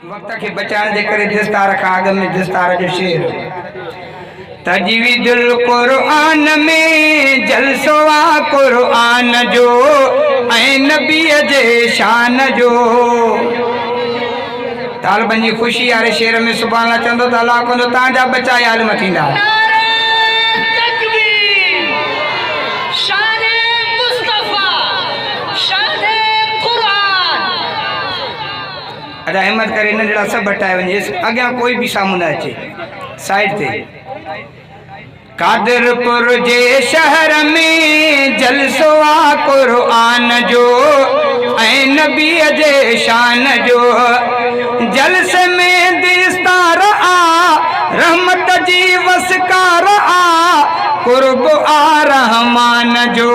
वक्त के बचाने जे करे दस्तार का आग में दस्तार जो शेर तजवीदुल कुरान में जलसवा कुरान जो ऐं नबी जे शान जो तालिबन जी खुशी वारे शेर में सुभान अल्लाह चंदो त अल्लाह को तव्हांजा बचा आलिम थींदा। अदा हिम्मत करे न जड़ा सब हटाए वने अग्या कोई भी सामने न अचे साइड ते कादरपुर जे शहर में जलसवा कुरान जो ऐं नबी जे शान जो जलसे में दस्तार आ रहमत जी वसकार आ कुर्ब आ रहमान जो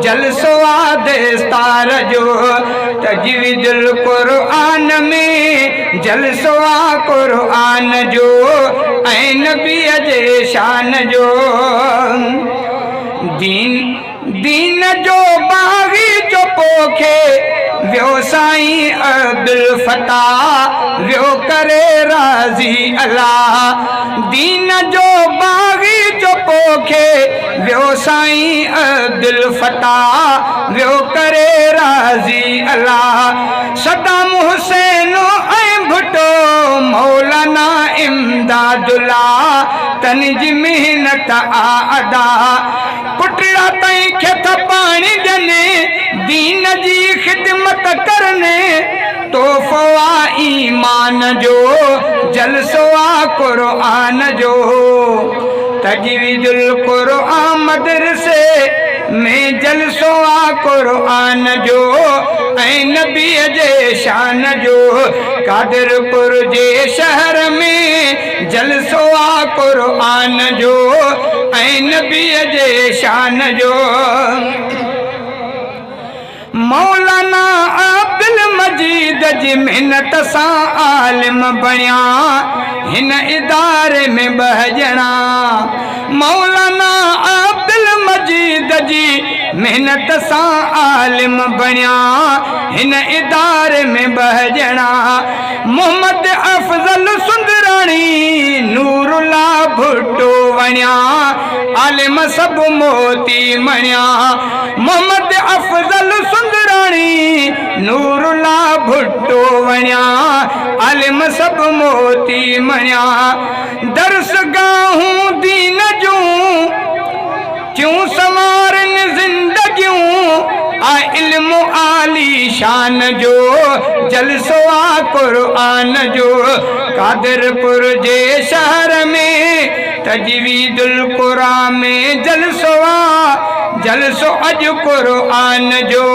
जलसवा दस्तार जो तजवीदुल कुरान में जलसवा कुरान जो ऐं नबी जे शान जो दीन जो बागी जो पोखे व्यो साईं अब्दुल फताह व्यो करे राजी अल्लाह दीन जो बागी जो पोखे व्यो साईं अब्दुल फताह व्यो करे राजी अल्लाह सदाम हुसैन ऐं भुट्टो मौलाना इमदादुल्लाह तन जी मेहनत आदा पुटड़ा ताईं खेत पानी ॾने दीन जी खिदमत करने तोहफ़ा ईमान जो जलसवा कुरान जो तजवीदुल कुरान मदरसे में जलसवा कुरान जो ऐं नबी जे शान जो कादरपुर जे शहर में जलसवा कुरान जो ऐं नबी जे शान जो मौलाना अब्दुल मजीद जी मेहनत सां आलिम बणिया हिन इदारे में बहजना मौलाना अब्दुल मजीद जी मेहनत सां आलिम बणिया हिन इदारे में बहजना मोहम्मद अफजल सुंदराणी नूरुल्ला भुट्टो वणिया आलिम सब मोती मणिया मोहम्मद अफजल सुंदराणी नूरुल्ला भुट्टो वणिया आलिम सब मोती मणिया दर्स गाहूं दीन जूं क्यों संवारन जिंदगियूं आ इल्म आली शान जो जलसवा कुरान जो कादरपुर जे शहर में तजवीदुल कुरान में जलसो अज कुरान जो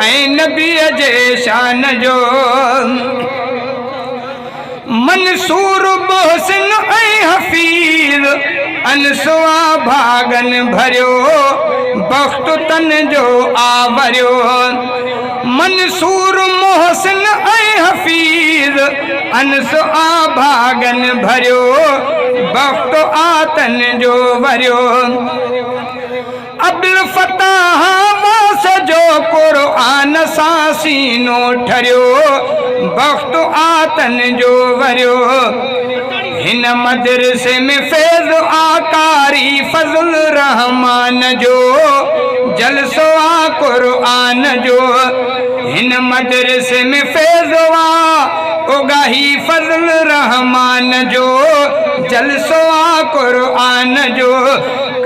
ऐं नबी जे शान जो मंसूर मोहसिन ऐं हफीज अनसवा भागन भरियो बख्त तन जो आवरियो मंसूर मोहसिन ऐं हफीज अनसवा भागन भरियो बख्त आतन जो वरियो अब्दुल फताह वास जो कुरान सां सीनो ठरियो बख्त आतन जो वरियो हिन मदरसे में फैज़ आकारी फजल रहमान जो जलसवा कुरान जो हिन मदरसे में फैज़ उगाही फजल रहमान जो जलसवा कुरान जो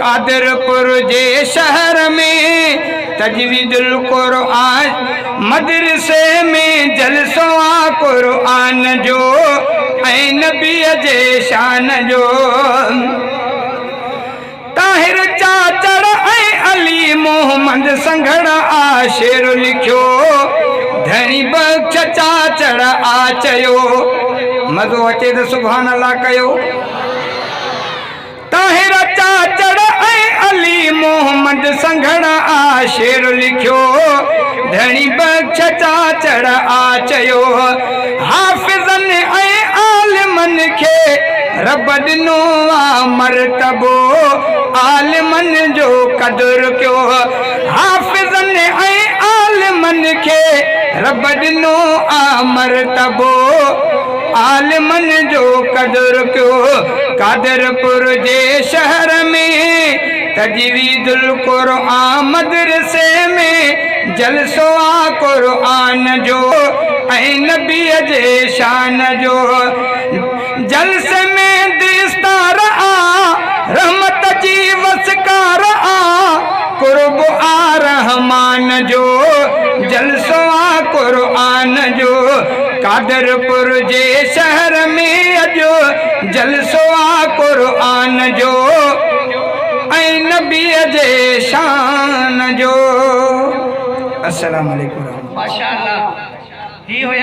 कादरपुर जे शहर में तजवीदुल कुरान मदरसे में जलसवा कुरान जो ऐं नबी जे शान जो ताहिर चाचड़ ऐं अली मोहम्मद संघड़ा आ शेर लिखियो धनी बख्श चाचड़ आ चयो मज़ो अचे त सुभान अल्लाह कयो ताहिर चाचड़ ऐं अली मोहम्मद संघड़ा आ शेर लिखियो धनी बख्श चाचड़ आ चयो हाफ़िज़न ऐं आलिमन खे रब ॾिनो आ मर्तबो आलिमन जो क़दुरु कयो हाफ़िज़न ऐं आलमन खे रब ॾिनो आ मरतबो आलमन जो क़दुरु कयो कादरपुर जे शहर में तजवीदुल क़ुरआन मदरसे में जलसो आ क़ुरआन जो ऐं नबीअ जे शान जो जलसे में दिस्तार आ रहमत जी वसकार आ कुर्ब आ रहमान जो जलसो आ क़ुरआन जो कादरपुर जे शहर में अजो जलसो आ क़ुरआन जो ऐं नबीअ जे शान जो। अस्सलाम वालेकुम। माशाअल्लाह।